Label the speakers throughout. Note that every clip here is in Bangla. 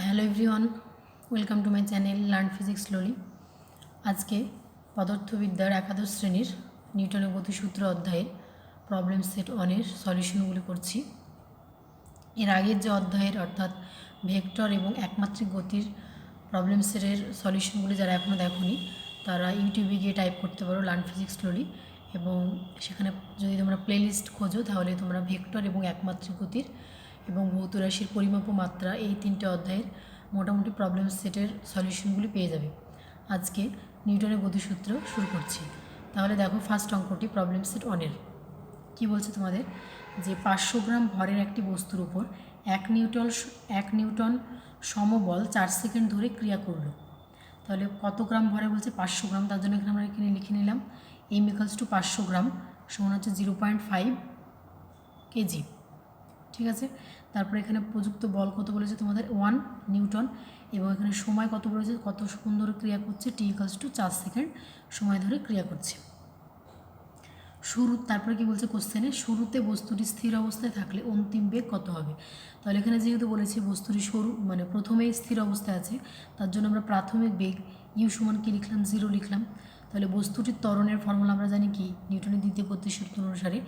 Speaker 1: Hello everyone, welcome to my channel learn physics slowly. আজকে পদার্থবিদ্যার একাদশ শ্রেণীর নিউটনের গতিসূত্র অধ্যায়ের প্রবলেম সেট ওয়ানের সলিউশনগুলি করছি। এর আগের যে অধ্যায়ের অর্থাৎ ভেক্টর এবং একমাত্রিক গতির প্রবলেম সেটের সলিউশনগুলি যারা এখনও দেখোনি তারা ইউটিউবে গিয়ে টাইপ করতে পারো লার্ন ফিজিক্স স্লোলি, এবং সেখানে যদি তোমরা প্লেলিস্ট খোঁজো তাহলে তোমরা ভেক্টর এবং একমাত্রিক গতির এবং ভৌত রাশির পরিমাপ ও মাত্রা এই তিনটে অধ্যায়ের মোটামুটি প্রবলেম সেটের সলিউশনগুলি পেয়ে যাবে। আজকে নিউটনের গতিসূত্র শুরু করছি। তাহলে দেখো ফার্স্ট অঙ্কটি প্রবলেম সেট ওয়ানের কী বলছে তোমাদের, যে 500 গ্রাম ভরের একটি বস্তুর উপর 1 নিউটন সমবল 4 সেকেন্ড ধরে ক্রিয়া করলো। তাহলে কত গ্রাম ভরে বলছে 500 গ্রাম, তার জন্য এখানে আমরা এখানে লিখে নিলাম এম ইকালস টু 500 গ্রাম সমান হচ্ছে 0.5 কেজি। ঠিক আছে, তারপরে এখানে প্রযুক্ত বল কত বলেছে তোমাদের 1 নিউটন, এবং এখানে সময় কত বলেছে, কতক্ষণ ধরে ক্রিয়া করছে, টি ইকালস টু 4 সেকেন্ড সময় ধরে ক্রিয়া করছে। তারপরে কি বলছে কোশ্চেনে, শুরুতে বস্তুটি স্থির অবস্থায় থাকলে অন্তিম বেগ কত হবে। তাহলে এখানে যেহেতু বলেছে বস্তুটি প্রথমেই স্থির অবস্থায় আছে, তার জন্য আমরা প্রাথমিক বেগ ইউ সমান কি লিখলাম 0 লিখলাম। তাহলে বস্তুটির ত্বরণের ফর্মুলা আমরা জানি কি, নিউটনের দ্বিতীয় গতিসূত্র অনুসারে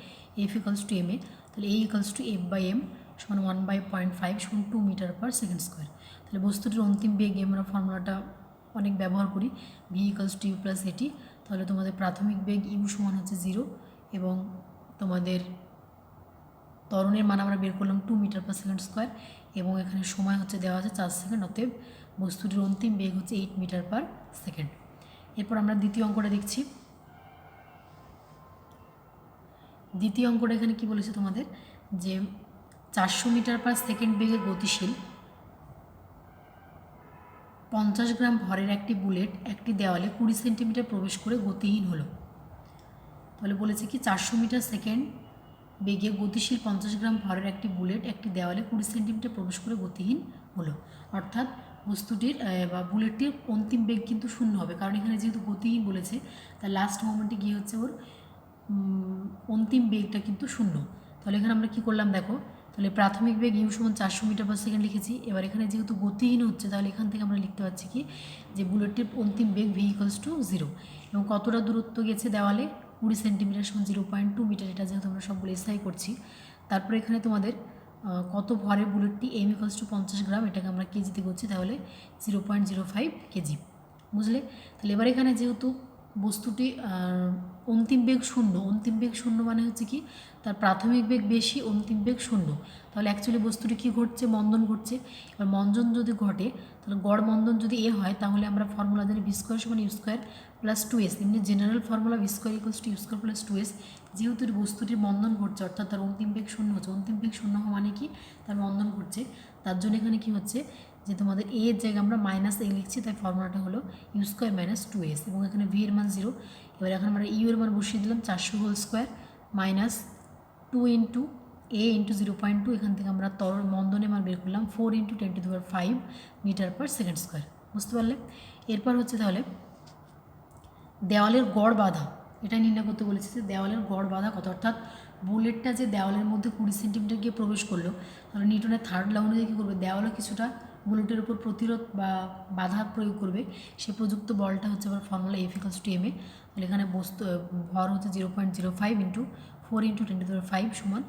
Speaker 1: F equals to M A. তাহলে A equals to F by M সমান 1/0.5 সমান 2 মিটার পার সেকেন্ড স্কোয়ার। তাহলে বস্তুটির অন্তিম বেগে আমরা ফর্মুলাটা অনেক ব্যবহার করি, v equals to u plus at. তাহলে তোমাদের প্রাথমিক বেগ ইউ সমান হচ্ছে 0 এবং তোমাদের ত্বরণের মান আমরা বের করলাম 2 মিটার পার সেকেন্ড স্কোয়ার, এবং এখানে সময় হচ্ছে দেওয়া আছে 4 সেকেন্ড, অতএব বস্তুটির অন্তিম বেগ হচ্ছে 8 মিটার পার সেকেন্ড। এরপর আমরা দ্বিতীয় অঙ্কটা দেখছি। দ্বিতীয় অঙ্কটা এখানে কি বলেছে তোমাদের, যে 400 মিটার পার সেকেন্ড বেগে গতিশীল 50 গ্রাম ভরের একটি বুলেট একটি দেওয়ালে 20 সেন্টিমিটার প্রবেশ করে গতিহীন হলো। তাহলে বলেছে কি 400 মিটার সেকেন্ড বেগে গতিশীল 50 গ্রাম ভরের একটি বুলেট একটি দেওয়ালে 20 সেন্টিমিটার প্রবেশ করে গতিহীন হলো। অর্থাৎ বস্তুটির বা বুলেটটির অন্তিম বেগ কিন্তু শূন্য হবে, কারণ এখানে যেহেতু গতিহীন বলেছে তার লাস্ট মোমেন্টে গিয়ে হচ্ছে ওর অন্তিম বেগটা কিন্তু শূন্য। তাহলে এখানে আমরা কি করলাম দেখো, তাহলে প্রাথমিক বেগ ইউ সমান 400 মিটার পার সেকেন্ড লিখেছি। এবার এখানে যেহেতু গতিহীন হচ্ছে তাহলে এখান থেকে আমরা লিখতে পারছি কি, যে বুলেটটির অন্তিম বেগ ভি ইকালস টু 0, এবং কতটা দূরত্ব গেছে দেওয়ালে 20 সেন্টিমিটার সমান 0.2 মিটার, এটা যেহেতু আমরা সবগুলো এসআই করছি। তারপরে এখানে তোমাদের কত ভরের বুলেটটি এম ইকালস টু 50 গ্রাম, এটাকে আমরা কেজিতে করছি, তাহলে 0.05 কেজি। বুঝলে? তাহলে এবার এখানে যেহেতু বস্তুটি অন্তিম বেগ শূন্য মানে হচ্ছে কি, তার প্রাথমিক বেগ বেশি, অন্তিম বেগ শূন্য। তাহলে অ্যাকচুয়ালি বস্তুটি কী ঘটছে, মন্দন ঘটছে। এবার মন্দন যদি ঘটে, তাহলে গড় মন্দন যদি এ হয়, তাহলে আমরা ফর্মুলা জানি ভি স্কোয়ার সমান ইউ স্কোয়ার প্লাস 2s, এমনি general formula v square equals to u square plus 2s। যেহেতু বস্তুটির মন্দন ঘটছে অর্থাৎ তার অন্তিম বেগ শূন্য হচ্ছে, অন্তিম বেগ শূন্য হওয়া মানে কি, তার মন্দন ঘটছে। তার জন্য এখানে কি হচ্ছে, যে তোমাদের এ এর জায়গায় আমরা মাইনাস এ লিখছি, তাই ফর্মুলাটা হলো ইউ স্কোয়ার মাইনাস 2s, এবং এখানে ভি এর মান 0। এবার এখন আমরা ইউ এর মান বসিয়ে দিলাম 400 whole square minus 2 into a into 0.2, এখান থেকে আমরা মন্দনের মান বের করলাম 4 into 10⁵ metre per second square. বুঝতে পারলে? এরপর হচ্ছে তাহলে দেওয়ালের গড় বাধা, এটা নির্ণয় করতে বলেছে, যে দেওয়ালের গড় বাধা কত, অর্থাৎ বুলেটটা যে দেওয়ালের মধ্যে 20 সেন্টিমিটার গিয়ে প্রবেশ করলো, তাহলে নিউটনের থার্ড ল অনুযায়ী কী করবে, দেওয়ালও কিছুটা বুলেটের উপর প্রতিরোধ বা বাধা প্রয়োগ করবে। সে প্রযুক্ত বলটা হচ্ছে আবার formula F equals to M A. তাহলে এখানে ভর হচ্ছে 0.05 ইন্টু 4 ইন্টু 10⁵ সমান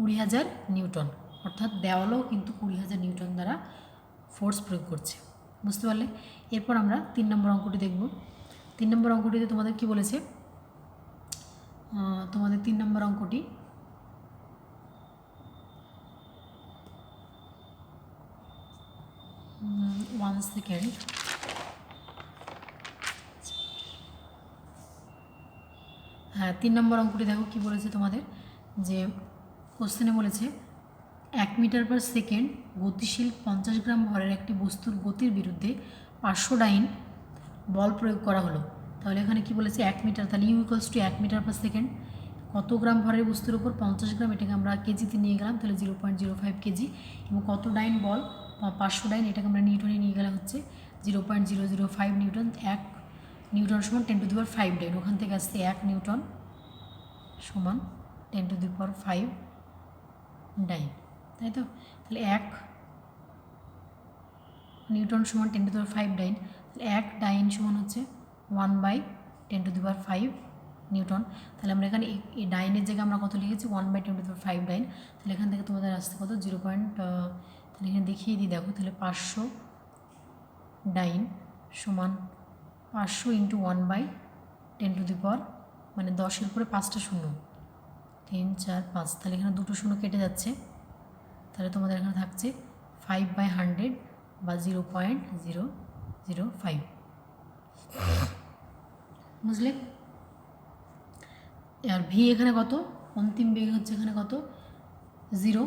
Speaker 1: 20,000 নিউটন, অর্থাৎ দেওয়ালও কিন্তু 20,000 নিউটন দ্বারা ফোর্স প্রয়োগ করছে। বুঝতে পারলে? এরপর আমরা 3 নম্বর অঙ্কটি দেখব। 3 নম্বর অঙ্কটিতে তোমাদের কি বলেছে, তোমাদের 3 নম্বর অঙ্কটি ওয়ান সেকেন্ড, হ্যাঁ 3 নম্বর অঙ্কটি দেখো কি বলেছে তোমাদের, যে কোশ্চেনে বলেছে 1 মিটার পার সেকেন্ড গতিশীল 50 গ্রাম ভরের একটি বস্তুর গতির বিরুদ্ধে 500 ডাইন বল প্রয়োগ করা হলো। তাহলে এখানে কি বলেছে 1 মিটার, তাহলে u equals to 1 metre per second, কত গ্রাম ভরের বস্তুর উপর 50 গ্রাম, এটাকে আমরা কেজিতে নিয়ে গেলাম, তাহলে 0.05 কেজি, এবং কত ডাইন বল 500 ডাইন, এটাকে আমরা নিউটনে নিয়ে গেলে হচ্ছে 0.005 নিউটন। 1 নিউটন সমান 10⁵ ডাইন, ওখান থেকে আসছে 1 নিউটন সমান 10⁵ ডাইন, তাই তো? তাহলে 1 নিউটন সমান 10⁵ ডাইন, তাহলে 1 ডাইন সমান হচ্ছে 1/10⁵ নিউটন। তাহলে আমরা এখানে এই ডাইনের জায়গায় আমরা কত লিখেছি 1/10⁵ ডাইন, তাহলে এখান থেকে তোমাদের আসতে কত 0. তাহলে এখানে দেখিয়ে দিই, দেখো তাহলে 500 ডাইন সমান 500 × 1/10⁻, মানে 10-এর উপরে 5টা শূন্য, 3, 4, 5, তাহলে এখানে 2টো শূন্য কেটে যাচ্ছে, তাহলে তোমাদের এখানে থাকছে 5/100 বা 0.005, বুঝলে? আর ভি এখানে কত, অন্তিম বেগ হচ্ছে এখানে কত 0,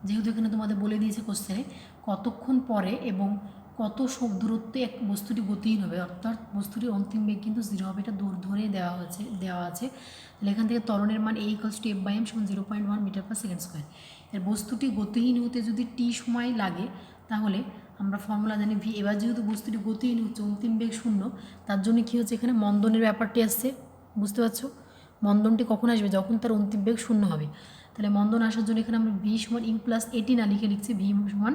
Speaker 1: যেহেতু এখানে তোমাদের বলে দিয়েছে কোশ্চেনে কতক্ষণ পরে এবং কত দূরত্বে এক বস্তুটি গতিহীন হবে, অর্থাৎ বস্তুটির অন্তিম বেগ কিন্তু 0 হবে, এটা ধরে দেওয়া আছে। তাহলে এখান থেকে ত্বরণের মান a=f/m সমান 0.1 m/s²। এর বস্তুটি গতিহীন হতে যদি t সময় লাগে তাহলে আমরা ফর্মুলা জানি ভি। এবার যেহেতু বস্তুটি গতিহীন হচ্ছে, অন্তিম বেগ 0, তার জন্য কী হচ্ছে এখানে মন্দনের ব্যাপারটি আসছে, বুঝতে পারছো? মন্দনটি কখন আসবে, যখন তার অন্তিম বেগ 0 হবে। তাহলে মন্দন আসার জন্য এখানে আমরা ভি সমান ইউ প্লাস এটি না লিখে লিখছি ভি সমান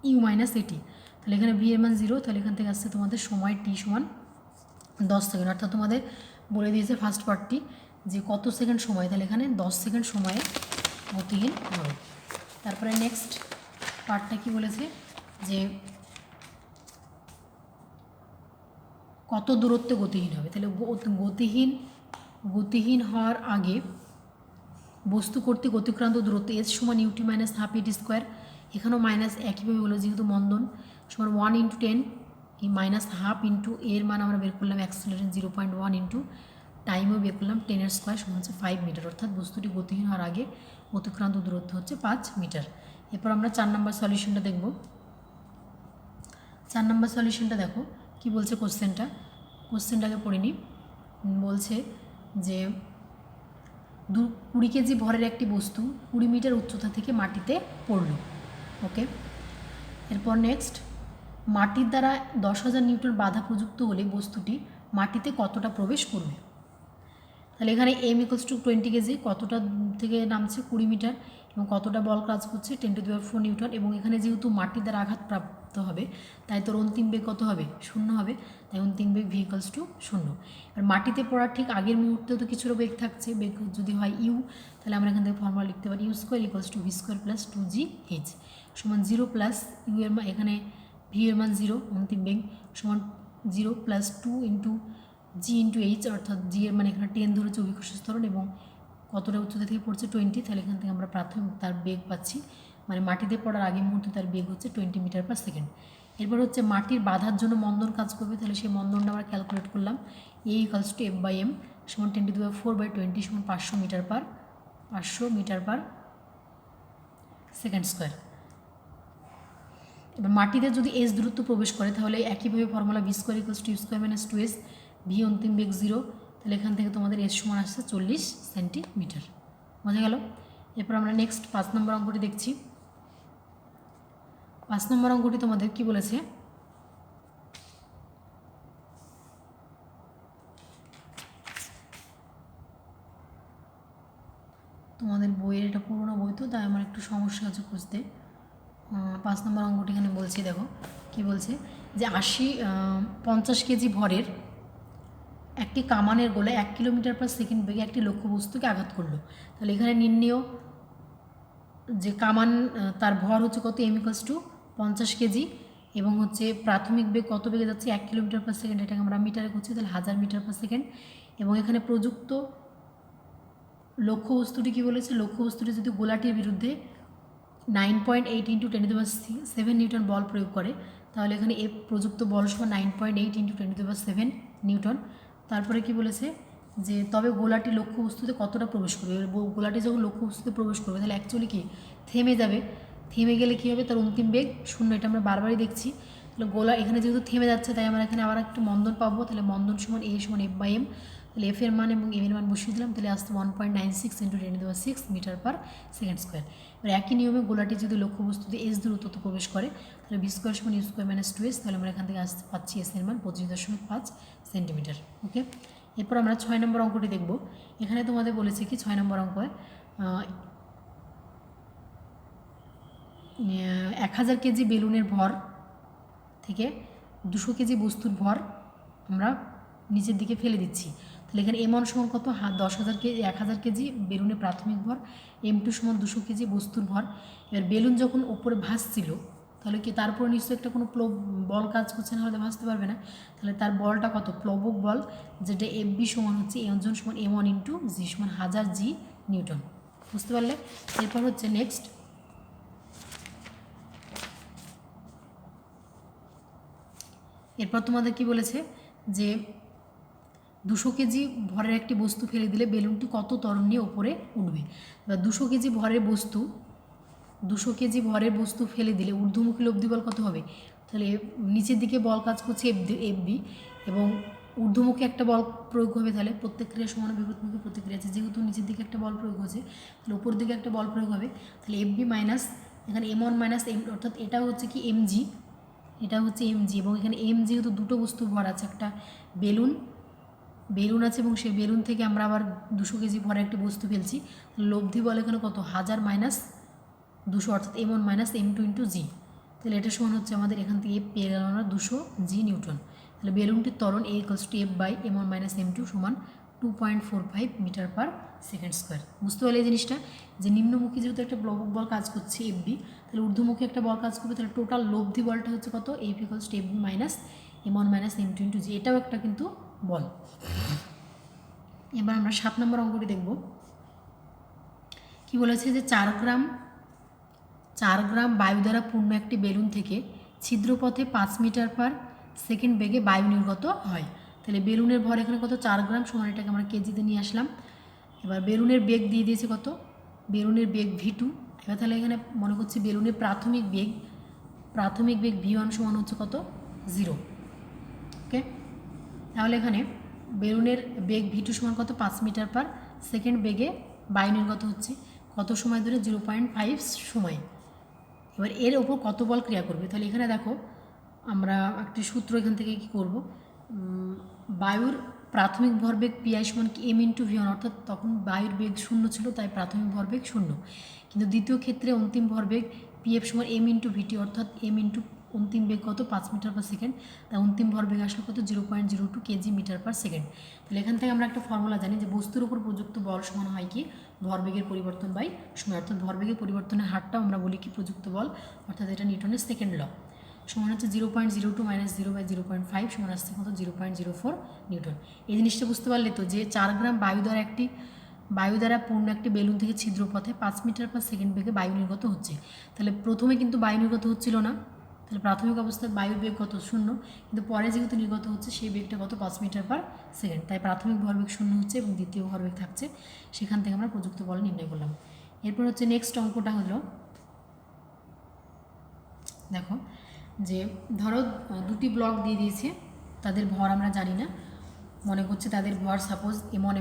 Speaker 1: ইউ মাইনাস এটি। তাহলে এখানে ভি এর মান 0, তাহলে এখান থেকে আসছে তোমাদের সময় টি সমান 10 সেকেন্ড, অর্থাৎ তোমাদের বলে দিয়েছে ফার্স্ট পার্টটি যে কত সেকেন্ড সময়, তাহলে এখানে 10 সেকেন্ড সময়ে গতিহীন হবে। তারপরে নেক্সট পার্টটা কি বলেছে যে কত দূরত্বে গতিহীন হবে। তাহলে গতিহীন হওয়ার আগে বস্তু কর্তৃক অতিক্রান্ত দূরত্ব এস সমান ইউটি মাইনাস হাফ ইটি স্কোয়ার, এখানেও মাইনাস একইভাবে হলো, যেহেতু মন্দন সমান 1 × 10, এই মাইনাস হাফ ইন্টু এর মান আমরা বের করলাম অ্যাক্সিলারেশন 0.1 ইন্টু টাইমও বের করলাম 10⁻² সমান হচ্ছে 5 মিটার, অর্থাৎ বস্তুটি গতিহীন হওয়ার আগে অতিক্রান্ত দূরত্ব হচ্ছে 5 মিটার। এরপর আমরা 4 নম্বর সলিউশনটা দেখব। 4 নম্বর সলিউশনটা দেখো কি বলছে কোশ্চেনটাকে পড়ে নিই। বলছে যে 20 কেজি ভরের একটি বস্তু 20 মিটার উচ্চতা থেকে মাটিতে পড়ল, ওকে। এরপর নেক্সট, মাটির দ্বারা 10,000 নিউটন বাধা প্রযুক্ত হলে বস্তুটি মাটিতে কতটা প্রবেশ করবে। তাহলে এখানে m=20 কেজি, কতটা থেকে নামছে 20 মিটার, এবং কতটা বল কাজ করছে 10⁴ নিউটন, এবং এখানে যেহেতু মাটির দ্বারা আঘাত প্রাপ্ত হবে তাই তোর অন্তিম বেগ কত হবে 0 হবে, তাই অন্তিম বেগ v=0। আর মাটিতে পড়ার ঠিক আগের মুহূর্তেও তো কিছুটা বেগ থাকছে, বেগ যদি হয় ইউ, তাহলে আমরা এখান থেকে ফর্মুলা লিখতে পারি u² = v² + 2gh সমান 0 প্লাস ইউ এর মান, এখানে ভি এর মান 0, অন্তিম বেগ সমান 0 প্লাস 2 ইন্টু জি ইন্টু এইচ, অর্থাৎ জি এর মানে এখানে 10 ধরেছে অভিকর্ষ ত্বরণ এবং কতটা উচ্চতা থেকে পড়ছে 20, তাহলে এখান থেকে আমরা প্রাথমিক তার বেগ পাচ্ছি, মানে মাটিতে পড়ার আগে মুহূর্তে তার বেগ হচ্ছে 20 মিটার/সেকেন্ড। এরপর হচ্ছে মাটির বাধার জন্য মন্দন কাজ করবে, তাহলে সেই মন্দনটা আমরা ক্যালকুলেট করলাম a=f/m সমান 10⁴/20 সমান 500 মিটার/সেকেন্ড²। এবার মাটিতে যদি এস দূরত্ব প্রবেশ করে তাহলে একইভাবে formula v² = u² - 2s, V অন্তিম বেগ 0, তাহলে এখান থেকে তোমাদের এস সমান আসছে 40 সেন্টিমিটার, বোঝা গেল? এরপর আমরা নেক্সট 5 নম্বর অঙ্কটি দেখছি। 5 নম্বর অঙ্কটি তোমাদের কি বলেছে, তোমাদের বইয়ের এটা পুরোনো বই তো, তাই আমার একটু সমস্যা হচ্ছে খুঁজতে। 5 নম্বর অঙ্কটি এখানে বলছি, দেখো কি বলছে যে 50 কেজি ভরের একটি কামানের গোলায় 1 কিলোমিটার/সেকেন্ড বেগে একটি লক্ষ্যবস্তুকে আঘাত করলো। তাহলে এখানে নির্ণেয় যে কামান তার ভর হচ্ছে কত, m=50 কেজি, এবং হচ্ছে প্রাথমিক বেগ কত বেগে যাচ্ছে 1 কিলোমিটার/সেকেন্ড, এটাকে আমরা মিটারে করছি, তাহলে 1000 মিটার/সেকেন্ড। এবং এখানে প্রযুক্ত লক্ষ্যবস্তুটি কী বলেছে, লক্ষ্যবস্তুটি যদি গোলাটির বিরুদ্ধে 9.8 × 10⁷ নিউটন বল প্রয়োগ করে, তাহলে এখানে এ প্রযুক্ত বল সমান 9.8 × 10⁷ নিউটন। তারপরে কি বলেছে যে তবে গোলাটি লক্ষ্যবস্তুতে কতটা প্রবেশ করবে, গোলাটি যখন লক্ষ্যবস্তুতে প্রবেশ করবে তাহলে অ্যাকচুয়ালি কি থেমে যাবে, থেমে গেলে কী হবে, তার অন্তিম বেগ 0, এটা আমরা বারবারই দেখছি। তাহলে গোলা এখানে যেহেতু থেমে যাচ্ছে তাই আমরা এখানে আবার একটু মন্দন পাবো, তাহলে মন্দন সমান a সমান f/m, তাহলে এফ এর মান এবং এম এর মান বসিয়ে দিলাম, তাহলে আসতে 1.96 × 10⁶ মিটার/সেকেন্ড²। এবার একই নিয়মে গোলাটি যদি লক্ষ্যবস্তুতে এস দূরত্ব প্রবেশ করে তাহলে v² সমান u² - 2s, তাহলে আমরা এখান থেকে আসতে পাচ্ছি এস এর মান 25.5 সেন্টিমিটার, ওকে। এরপর আমরা 6 নম্বর অঙ্কটি দেখব। এখানে তোমাদের বলেছে কি 6 নম্বর অঙ্ক 1000 কেজি বেলুনের ভর থেকে 200 কেজি বস্তুর ভর আমরা নিচের দিকে ফেলে দিচ্ছি। তাহলে এখানে M1 সমান কত 10,000 কেজি 1000 কেজি বেলুনের প্রাথমিক ভর, M2 সমান 200 কেজি বস্তুর ভর। এবার বেলুন যখন ওপরে ভাসছিল তাহলে কি তার উপরে নিশ্চয়ই একটা কোনো বল কাজ করছে, না হলে ভাসতে পারবে না। তাহলে তার বলটা কত প্লবক বল, যেটা FB সমান হচ্ছে ওজন সমান M1 ইন্টু জি সমান 1000 জি নিউটন। বুঝতে পারলে? এরপর হচ্ছে নেক্সট, এরপর তোমাদের কি বলেছে যে 200 কেজি ভরের একটি বস্তু ফেলে দিলে বেলুনটি কত ত্বরণ নিয়ে ওপরে উঠবে। এবার 200 কেজি ভরের বস্তু ফেলে দিলে ঊর্ধ্বমুখী লব্ধি বল কত হবে? তাহলে নিচের দিকে বল কাজ করছে FB এবং ঊর্ধ্বমুখী একটা বল প্রয়োগ হবে। তাহলে প্রত্যেক ক্রিয়া সমান বিপরীতমুখী প্রতিক্রিয়া আছে, যেহেতু নিচের দিকে একটা বল প্রয়োগ হচ্ছে তাহলে উপর দিকে একটা বল প্রয়োগ হবে। তাহলে FB মাইনাস এখানে M1 মাইনাস M, অর্থাৎ এটা হচ্ছে কি MG, এটা হচ্ছে MG এবং এখানে M যেহেতু দুটো বস্তু ভর আছে, একটা বেলুন আছে এবং সেই বেলুন থেকে আমরা আবার 200 কেজি ভরে একটি বস্তু ফেলছি। লব্ধি বল এখানে কত 1000 মাইনাস 200 অর্থাৎ M1 মাইনাস M2 ইন্টু জি। তাহলে এটা সমান হচ্ছে আমাদের এখান থেকে F পেয়ে গেলাম আমরা 200 জি নিউটন। তাহলে বেলুনটির ত্বরণ A equals to F by M1 minus M2 সমান 2.45 মিটার পার সেকেন্ড স্কোয়ার। বুঝতে পারলে এই জিনিসটা, যে নিম্নমুখী যেহেতু একটা প্লবক বল কাজ করছে FB, তাহলে ঊর্ধ্বমুখী একটা বল কাজ করবে, তাহলে টোটাল লব্ধি বলটা হচ্ছে কত F equals to FB minus M1 minus M2 into G. এটাও একটা কিন্তু বল। এবার আমরা 7 নম্বর অঙ্কটি দেখব। কি বলেছে যে 4 গ্রাম বায়ু দ্বারা পূর্ণ একটি বেলুন থেকে ছিদ্রপথে 5 মিটার পার সেকেন্ড বেগে বায়ু নির্গত হয়। তাহলে বেলুনের ভর এখানে কত 4 গ্রাম সমান, এটাকে আমরা কেজিতে নিয়ে আসলাম। এবার বেলুনের বেগ দিয়ে দিয়েছে কত, বেলুনের বেগ V2। এবার তাহলে এখানে মনে করছি বেলুনের প্রাথমিক বেগ V1 সমান হচ্ছে কত 0। ওকে, তাহলে এখানে বেলুনের বেগ V2 সমান কত 5 মিটার পার সেকেন্ড বেগে বায়ু নির্গত হচ্ছে কত সময় ধরে 0.5 সময়। এবার এর ওপর কত বল ক্রিয়া করবে? তাহলে এখানে দেখো আমরা একটি সূত্র এখান থেকে কি করব, বায়ুর প্রাথমিক ভরবেগ PI সমান কি M ইন্টু V1, অর্থাৎ তখন বায়ুর বেগ 0 ছিল তাই প্রাথমিক ভরবেগ 0, কিন্তু দ্বিতীয় ক্ষেত্রে অন্তিম ভরবেগ PF সমান M ইন্টু VT, অর্থাৎ M ইন্টু অন্তিম বেগ কত 5 মিটার পার সেকেন্ড, তাই অন্তিম ভরবেগ আসলে কত 0.02 কেজি মিটার পার সেকেন্ড। তাহলে এখান থেকে আমরা একটা ফর্মুলা জানি যে বস্তুর উপর প্রযুক্ত বল সমান হয় কি ভরবেগের পরিবর্তন বাই সময়, অর্থাৎ ভরবেগের পরিবর্তনের হারটা আমরা বলি কি প্রযুক্ত বল, অর্থাৎ এটা নিউটনের সেকেন্ড ল। সমান হচ্ছে 0.02 মাইনাস 0/0.5 সমান আসছে কত 0.04 নিউটন। এই জিনিসটা বুঝতে পারলে তো, যে 4 গ্রাম বায়ু দ্বারা পূর্ণ একটি বেলুন থেকে ছিদ্রপথে 5 মিটার পার সেকেন্ড বেগে বায়ু নির্গত হচ্ছে। তাহলে প্রথমে কিন্তু বায়ু নির্গত হচ্ছিল না, তাহলে প্রাথমিক অবস্থায় বায়ুর বেগ কত 0, কিন্তু পরে যেহেতু নির্গত হচ্ছে সেই বেগটা কত 5 মিটার পার সেকেন্ড, তাই প্রাথমিক ভরবেগ 0 হচ্ছে এবং দ্বিতীয় ভরবেগ থাকছে, সেখান থেকে আমরা প্রযুক্ত বল নির্ণয় করলাম। এরপর হচ্ছে নেক্সট অঙ্কটা হলো, দেখো যে ধরো দুটি ব্লক দিয়ে দিয়েছে, তাদের ভর আমরা জানি না, মনে করছে তাদের ভর সাপোজ M1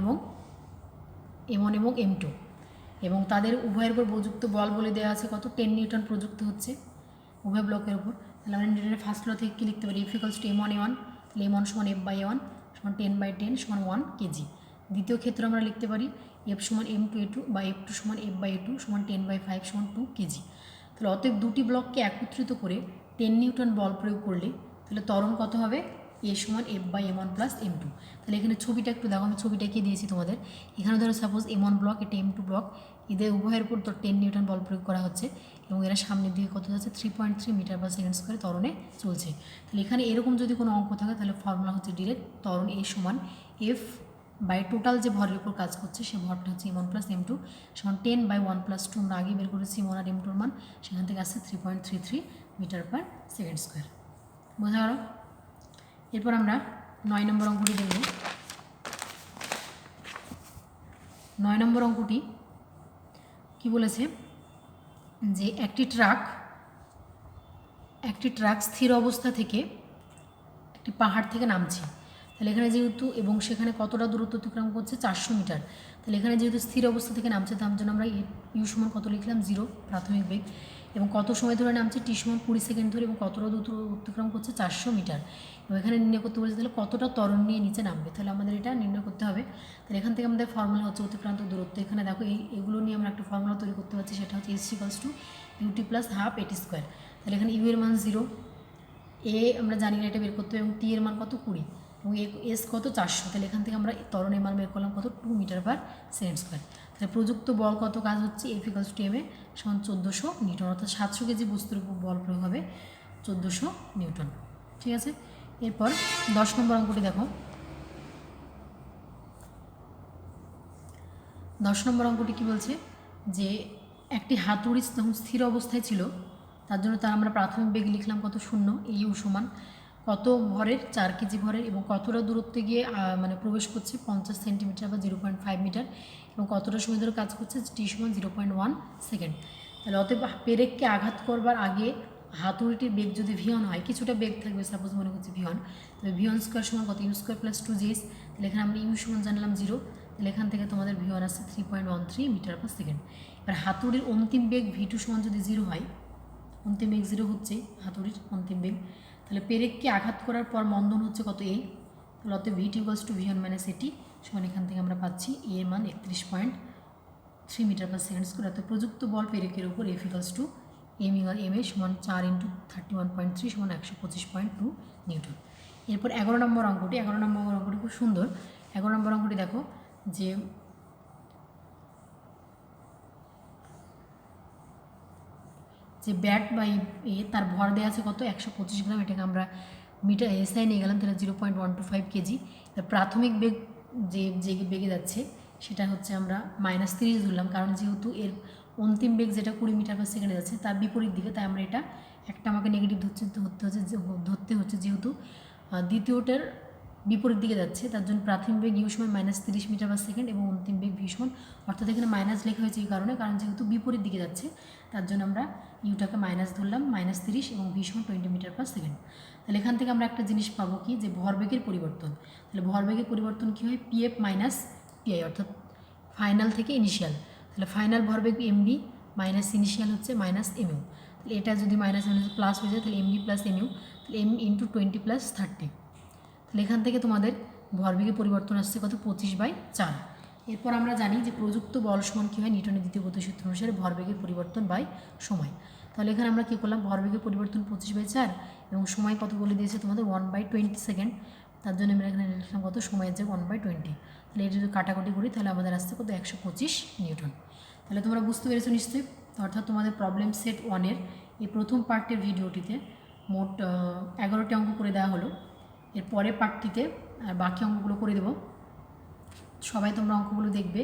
Speaker 1: এবং M2 এবং তাদের উভয়ের উপর প্রযুক্ত বল বলে দেওয়া আছে কত 10 নিউটন প্রযুক্ত হচ্ছে উভয় ব্লকের উপর। তাহলে আমরা নিউটনের ফার্স্ট ল থেকে কী লিখতে পারি, F ইকুয়ালস টু M1A1, তাহলে M1 সমান F/A1 সমান 10/10 সমান 1 কেজি। দ্বিতীয় ক্ষেত্রে আমরা লিখতে পারি F সমান M2A2 বা F2 সমান F/A2 সমান 10/5 সমান 2 কেজি। তাহলে অতএব দুটি ব্লককে একত্রিত করে 10 নিউটন বল প্রয়োগ করলে তাহলে ত্বরণ কত হবে, A সমান F/M1 প্লাস M2। তাহলে এখানে ছবিটা একটু দেখো, আমি ছবিটা এঁকে দিয়েছি তোমাদের। এখানে ধরো সাপোজ M1 ব্লক, এটা M2 ব্লক, এদের উভয়ের উপর তো 10 নিউটন বল প্রয়োগ করা হচ্ছে এবং এরা সামনের দিকে কত যাচ্ছে 3.3 মিটার পার সেকেন্ড স্কোয়ারে ত্বরণে চলছে। তাহলে এখানে এরকম যদি কোনো অঙ্ক থাকে তাহলে ফর্মুলা হচ্ছে ডিরেক্ট ত্বরণ A সমান F বাই টোটাল যে ভরের উপর কাজ করছে সে ভরটা হচ্ছে M1 প্লাস M2 সমান 10/1+2, আমরা আগে বের করেছি M1 আর M2 এর মান, সেখান থেকে আসছে 3.33 মিটার পার সেকেন্ড স্কোয়ার। বোঝা গেল? এরপর আমরা 9 নম্বর অঙ্কটি দেখব। 9 নম্বর অঙ্কটি কি বলেছে যে একটি ট্রাক স্থির অবস্থা থেকে একটি পাহাড় থেকে নামছে। তাহলে এখানে যেহেতু এবং সেখানে কতটা দূরত্ব অতিক্রম করছে 400 মিটার, তাহলে এখানে যেহেতু স্থির অবস্থা থেকে নামছে তার জন্য আমরা ইউ সমান কত লিখলাম 0 প্রাথমিক বেগ, এবং কত সময় ধরে নামছে টি সমান 20 সেকেন্ড ধরে, এবং কতটা দূরত্ব অতিক্রম করছে 400 মিটার, এবং এখানে নির্ণয় করতে বলেছে তাহলে কতটা ত্বরণ নিয়ে নিচে নামবে, তাহলে আমাদের এটা নির্ণয় করতে হবে। তাহলে এখান থেকে আমাদের ফর্মুলা হচ্ছে অতিক্রান্ত দূরত্ব, এখানে দেখো এগুলো নিয়ে আমরা একটা ফর্মুলা তৈরি করতে পারছি, সেটা হচ্ছে s equals to ut plus half at square. তাহলে এখানে ইউ এর মান 0, এ আমরা জানি না এটা বের করতে হবে, এবং টি এর মান কত 20, এবং এস কত 400, তাহলে এখান থেকে আমরা ত্বরণের মান বের করলাম কত 2 মিটার পার সেকেন্ড স্কোয়ার। তাহলে প্রযুক্ত বল কত কাজ হচ্ছে এফ ইকুয়ালস টু এম এ সমান 1400 নিউটন, অর্থাৎ 700 কেজি বস্তুর উপর বল প্রয়োগ হবে 1400 নিউটন। ঠিক আছে, এরপর 10 নম্বর অঙ্কটি দেখো। 10 নম্বর অঙ্কটি কী বলছে যে একটি হাতুড়ি যখন স্থির অবস্থায় ছিল তার জন্য তার আমরা প্রাথমিক বেগ লিখলাম কত 0, ইউ সমান কত ভরের 4 কেজি ভরের, এবং কতটা দূরত্বে গিয়ে মানে প্রবেশ করছে 50 সেন্টিমিটার বা 0.5 মিটার, এবং কতটা সময় ধরে কাজ করছে টি সমান 0.1 সেকেন্ড। তাহলে অতএব পেরেককে আঘাত করবার আগে হাতুড়িটির বেগ যদি ভিয়ন হয়, কিছুটা বেগ থাকবে, সাপোজ মনে করছে ভিয়ন, তাহলে ভিয়ন স্কোয়ার সমান কত ইউ স্কোয়ার প্লাস 2js, তাহলে এখানে আমরা ইউ সমান জানলাম 0, তাহলে এখান থেকে তোমাদের ভিওয়ান আসছে 3.13 মিটার পার সেকেন্ড। এবার হাতুড়ির অন্তিম বেগ ভি2 সমান যদি 0 হয়, অন্তিম বেগ 0 হচ্ছে হাতুড়ির অন্তিম বেগ, তাহলে পেরেককে আঘাত করার পর মন্দন হচ্ছে কত এ, তাহলে অত ভি2 ইকুয়ালস টু ভিওয়ান মাইনাস এটি সমান এখান থেকে আমরা পাচ্ছি এ এর মান 31.3 মিটার পার সেকেন্ড স্কোয়ার। অর্থাৎ প্রযুক্ত বল পেরেকের উপর এফ ইকুয়ালস টু এম এ সমান 4 × 31.3 সমান 125.2 নিউটন। এরপর 11 নম্বর অঙ্কটি খুব সুন্দর। 11 নম্বর অঙ্কটি দেখো যে ব্যাট বা তার ভর দেওয়া আছে কত 125 গ্রাম, এটাকে আমরা মিটার এসআই নিয়ে গেলাম, তাহলে 0.125 কেজি। প্রাথমিক বেগ যে বেগে যাচ্ছে সেটা হচ্ছে আমরা -30 ধরলাম, কারণ যেহেতু এর অন্তিম বেগ যেটা 20 মিটার পার সেকেন্ডে যাচ্ছে তার বিপরীত দিকে, তাই আমরা এটা একটা আমাকে নেগেটিভ ধরতে হচ্ছে যেহেতু দ্বিতীয়টার বিপরীত দিকে যাচ্ছে, তার জন্য প্রাথমিক বেগ ইউ সমান -30 মিটার পার সেকেন্ড এবং অন্তিম বেগ ভি সমান, অর্থাৎ এখানে মাইনাস লেখা হয়েছে এই কারণ যেহেতু বিপরীত দিকে যাচ্ছে তার জন্য আমরা ইউটাকে মাইনাস ধরলাম -30 এবং ভি সমান 20 মিটার পার সেকেন্ড। তাহলে এখান থেকে আমরা একটা জিনিস পাবো কি, যে ভরবেগের পরিবর্তন। তাহলে ভরবেগের পরিবর্তন কী হয়, পিএফ মাইনাস পিআই, অর্থাৎ ফাইনাল থেকে ইনিশিয়াল। তাহলে ফাইনাল ভরবেগ এমবি মাইনাস ইনিশিয়াল হচ্ছে মাইনাস এমইউ, তাহলে এটা যদি মাইনাস প্লাস হয়ে যায় তাহলে এমবি প্লাস এমইউ, তাহলে এম ইন্টু 20 + 30, তাহলে এখান থেকে তোমাদের ভরবেগের পরিবর্তন আসছে কত 25/4। এরপর আমরা জানি যে প্রযুক্ত বল সমান কী হয়, নিউটনের দ্বিতীয় গতি সূত্র অনুসারে ভরবেগের পরিবর্তন বাই সময়। তাহলে এখানে আমরা কী করলাম, ভরবেগের পরিবর্তন 25/4 এবং সময় কত বলে দিয়েছে তোমাদের 1/20 সেকেন্ড, তার জন্য আমরা এখানে লিখলাম কত সময়ের যে 1/20। তাহলে এটা যদি কাটাকুটি করি তাহলে আমাদের আসছে কত 125 নিউটন। তাহলে তোমরা বুঝতে পেরেছো নিশ্চয়ই। অর্থাৎ তোমাদের প্রবলেম সেট 1-এর এই প্রথম পার্টের ভিডিওটিতে মোট 11টি অঙ্ক করে দেওয়া হলো। এর পরের পার্টটিতে আর বাকি অঙ্কগুলো করে দেব। সবাই তোমরা অঙ্কগুলো দেখবে,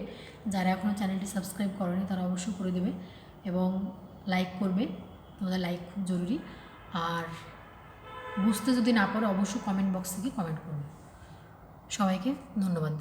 Speaker 1: যারা এখনও চ্যানেলটি সাবস্ক্রাইব করোনি তারা অবশ্যই করে দেবে এবং লাইক করবে, তোমাদের লাইক খুব জরুরি। আর বুঝতে যদি না পারো অবশ্যই কমেন্ট বক্সে গিয়ে কমেন্ট করবে। সবাইকে ধন্যবাদ।